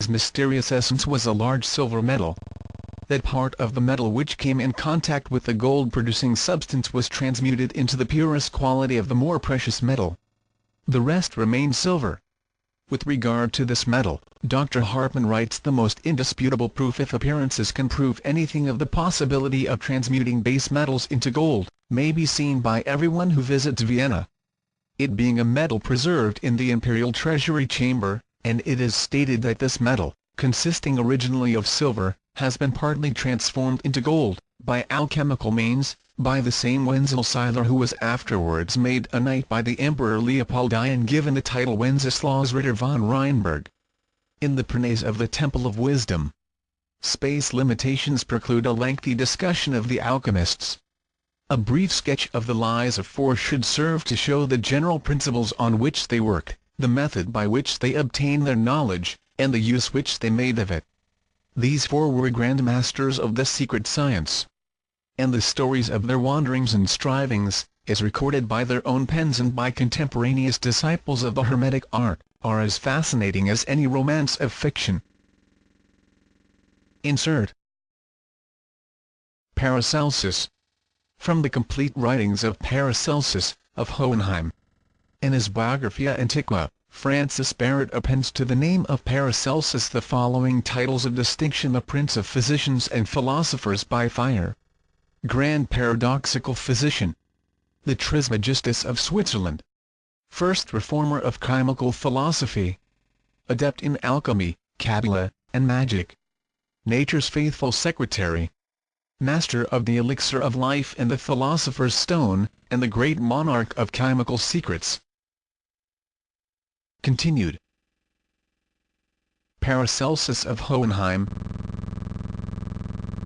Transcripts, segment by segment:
mysterious essence was a large silver metal. That part of the metal which came in contact with the gold-producing substance was transmuted into the purest quality of the more precious metal. The rest remained silver. With regard to this metal, Dr. Hartmann writes, the most indisputable proof, if appearances can prove anything, of the possibility of transmuting base metals into gold, may be seen by everyone who visits Vienna. It being a metal preserved in the imperial treasury chamber, and it is stated that this metal, consisting originally of silver, has been partly transformed into gold, by alchemical means, by the same Wenzel Seiler who was afterwards made a knight by the Emperor Leopold I and given the title Wenceslaus Ritter von Reinberg. In the Praise of the Temple of Wisdom. Space limitations preclude a lengthy discussion of the alchemists. A brief sketch of the lies of four should serve to show the general principles on which they worked, the method by which they obtained their knowledge, and the use which they made of it. These four were grand masters of the secret science. And the stories of their wanderings and strivings, as recorded by their own pens and by contemporaneous disciples of the Hermetic art, are as fascinating as any romance of fiction. Insert Paracelsus. From the complete writings of Paracelsus, of Hohenheim. In his Biographia Antiqua, Francis Barrett appends to the name of Paracelsus the following titles of distinction: the Prince of Physicians and Philosophers by Fire, Grand Paradoxical Physician, the Trismegistus of Switzerland, First Reformer of Chemical Philosophy, Adept in Alchemy, Kabbalah, and Magic, Nature's Faithful Secretary, Master of the Elixir of Life and the Philosopher's Stone, and the Great Monarch of Chemical Secrets. Continued. Paracelsus of Hohenheim.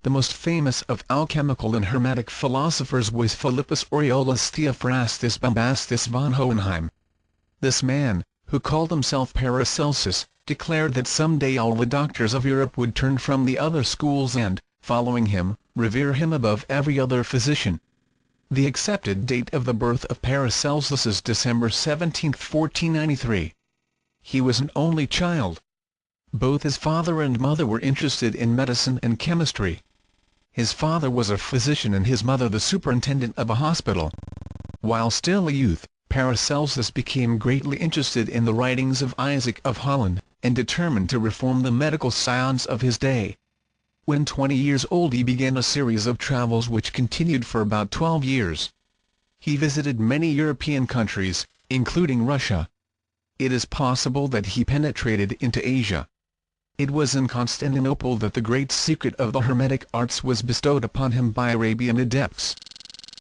The most famous of alchemical and hermetic philosophers was Philippus Aureolus Theophrastus Bombastus von Hohenheim. This man, who called himself Paracelsus, declared that someday all the doctors of Europe would turn from the other schools and, following him, revere him above every other physician. The accepted date of the birth of Paracelsus is December 17, 1493. He was an only child. Both his father and mother were interested in medicine and chemistry. His father was a physician and his mother the superintendent of a hospital. While still a youth, Paracelsus became greatly interested in the writings of Isaac of Holland, and determined to reform the medical science of his day. When 20 years old he began a series of travels which continued for about 12 years. He visited many European countries, including Russia. It is possible that he penetrated into Asia. It was in Constantinople that the great secret of the Hermetic arts was bestowed upon him by Arabian adepts.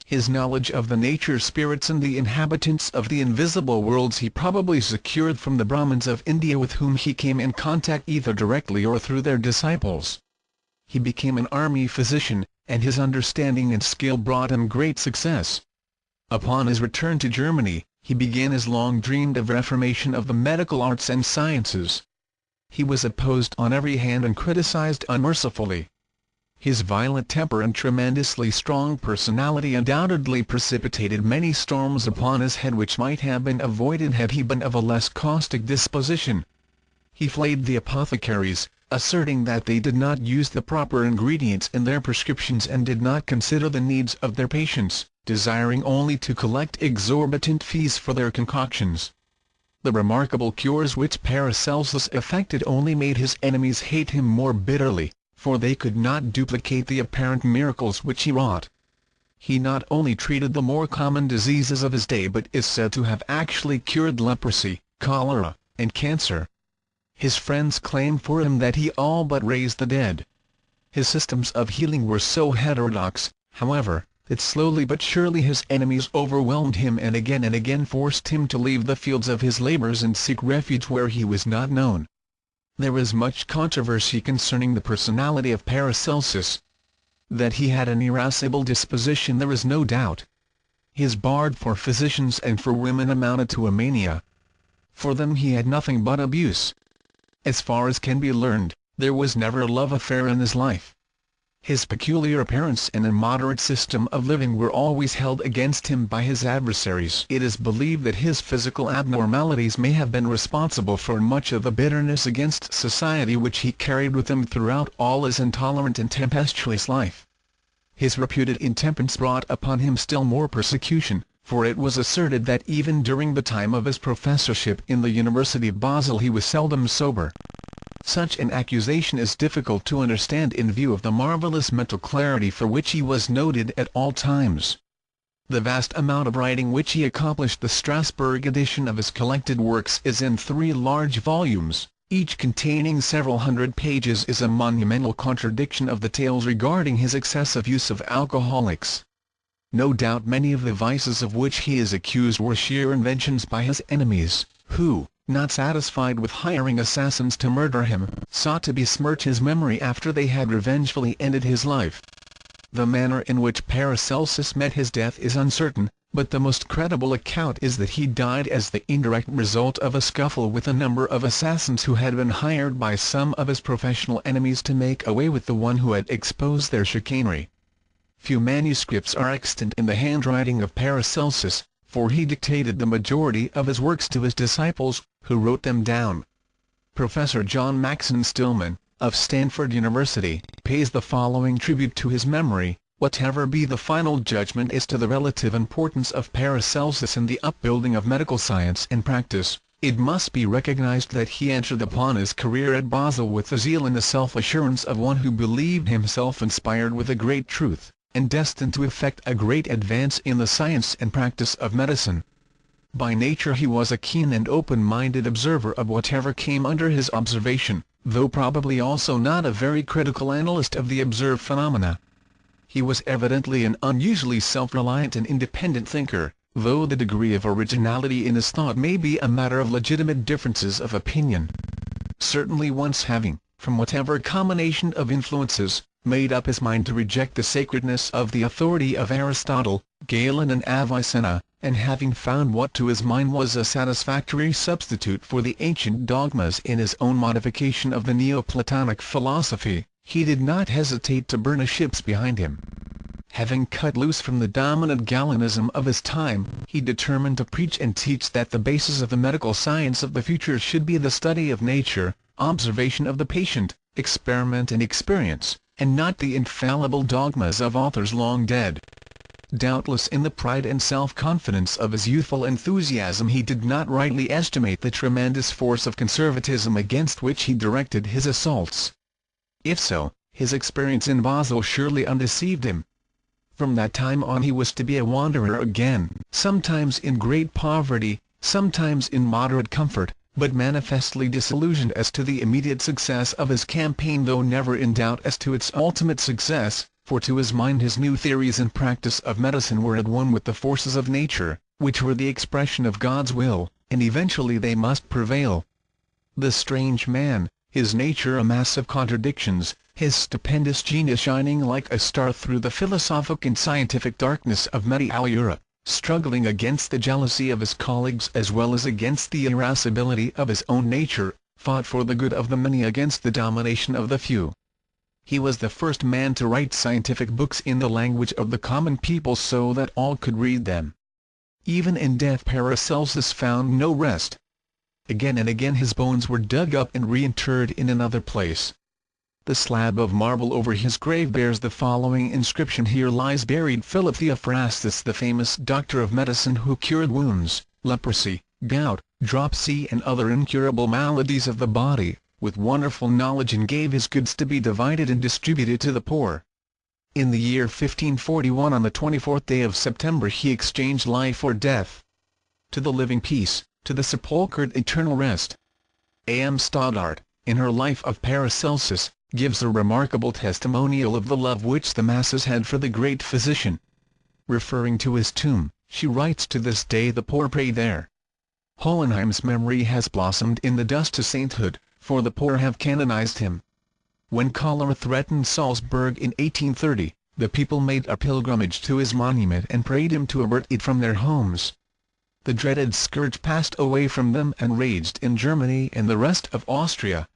His knowledge of the nature spirits and the inhabitants of the invisible worlds he probably secured from the Brahmins of India with whom he came in contact either directly or through their disciples. He became an army physician, and his understanding and skill brought him great success. Upon his return to Germany, he began his long-dreamed reformation of the medical arts and sciences. He was opposed on every hand and criticized unmercifully. His violent temper and tremendously strong personality undoubtedly precipitated many storms upon his head which might have been avoided had he been of a less caustic disposition. He flayed the apothecaries, asserting that they did not use the proper ingredients in their prescriptions and did not consider the needs of their patients, desiring only to collect exorbitant fees for their concoctions. The remarkable cures which Paracelsus effected only made his enemies hate him more bitterly, for they could not duplicate the apparent miracles which he wrought. He not only treated the more common diseases of his day but is said to have actually cured leprosy, cholera, and cancer. His friends claimed for him that he all but raised the dead. His systems of healing were so heterodox, however, that slowly but surely his enemies overwhelmed him and again forced him to leave the fields of his labors and seek refuge where he was not known. There is much controversy concerning the personality of Paracelsus. That he had an irascible disposition there is no doubt. His bard for physicians and for women amounted to a mania. For them he had nothing but abuse. As far as can be learned, there was never a love affair in his life. His peculiar appearance and immoderate system of living were always held against him by his adversaries. It is believed that his physical abnormalities may have been responsible for much of the bitterness against society which he carried with him throughout all his intolerant and tempestuous life. His reputed intemperance brought upon him still more persecution, for it was asserted that even during the time of his professorship in the University of Basel he was seldom sober. Such an accusation is difficult to understand in view of the marvelous mental clarity for which he was noted at all times. The vast amount of writing which he accomplished. The Strasbourg edition of his collected works is in 3 large volumes, each containing several hundred pages, is a monumental contradiction of the tales regarding his excessive use of alcoholics. No doubt many of the vices of which he is accused were sheer inventions by his enemies, who, not satisfied with hiring assassins to murder him, sought to besmirch his memory after they had revengefully ended his life. The manner in which Paracelsus met his death is uncertain, but the most credible account is that he died as the indirect result of a scuffle with a number of assassins who had been hired by some of his professional enemies to make away with the one who had exposed their chicanery. Few manuscripts are extant in the handwriting of Paracelsus, for he dictated the majority of his works to his disciples, who wrote them down. Professor John Maxon Stillman, of Stanford University, pays the following tribute to his memory: whatever be the final judgment as to the relative importance of Paracelsus in the upbuilding of medical science and practice, it must be recognized that he entered upon his career at Basel with the zeal and the self-assurance of one who believed himself inspired with a great truth, and destined to effect a great advance in the science and practice of medicine. By nature he was a keen and open-minded observer of whatever came under his observation, though probably also not a very critical analyst of the observed phenomena. He was evidently an unusually self-reliant and independent thinker, though the degree of originality in his thought may be a matter of legitimate differences of opinion. Certainly once having, from whatever combination of influences, made up his mind to reject the sacredness of the authority of Aristotle, Galen and Avicenna, and having found what to his mind was a satisfactory substitute for the ancient dogmas in his own modification of the Neoplatonic philosophy, he did not hesitate to burn his ships behind him. Having cut loose from the dominant Galenism of his time, he determined to preach and teach that the basis of the medical science of the future should be the study of nature, observation of the patient, experiment and experience, and not the infallible dogmas of authors long dead. Doubtless in the pride and self-confidence of his youthful enthusiasm he did not rightly estimate the tremendous force of conservatism against which he directed his assaults. If so, his experience in Basel surely undeceived him. From that time on he was to be a wanderer again, sometimes in great poverty, sometimes in moderate comfort, but manifestly disillusioned as to the immediate success of his campaign, though never in doubt as to its ultimate success, for to his mind his new theories and practice of medicine were at one with the forces of nature, which were the expression of God's will, and eventually they must prevail. The strange man, his nature a mass of contradictions, his stupendous genius shining like a star through the philosophic and scientific darkness of medieval Europe, struggling against the jealousy of his colleagues as well as against the irascibility of his own nature, fought for the good of the many against the domination of the few. He was the first man to write scientific books in the language of the common people so that all could read them. Even in death Paracelsus found no rest. Again and again his bones were dug up and reinterred in another place. The slab of marble over his grave bears the following inscription: "Here lies buried Philip Theophrastus, the famous doctor of medicine who cured wounds, leprosy, gout, dropsy and other incurable maladies of the body, with wonderful knowledge, and gave his goods to be divided and distributed to the poor." In the year 1541, on the 24th day of September, he exchanged life for death. To the living peace, to the sepulchred eternal rest. A.M. Stoddart, in her Life of Paracelsus, gives a remarkable testimonial of the love which the masses had for the great physician. Referring to his tomb, she writes, "To this day the poor pray there. Hohenheim's memory has blossomed in the dust to sainthood, for the poor have canonized him." When cholera threatened Salzburg in 1830, the people made a pilgrimage to his monument and prayed him to avert it from their homes. The dreaded scourge passed away from them and raged in Germany and the rest of Austria.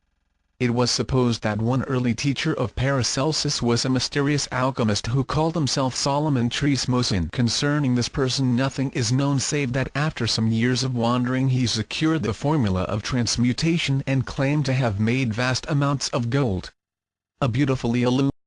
It was supposed that one early teacher of Paracelsus was a mysterious alchemist who called himself Solomon Trismosin. Concerning this person nothing is known save that after some years of wandering he secured the formula of transmutation and claimed to have made vast amounts of gold. A beautifully illuminated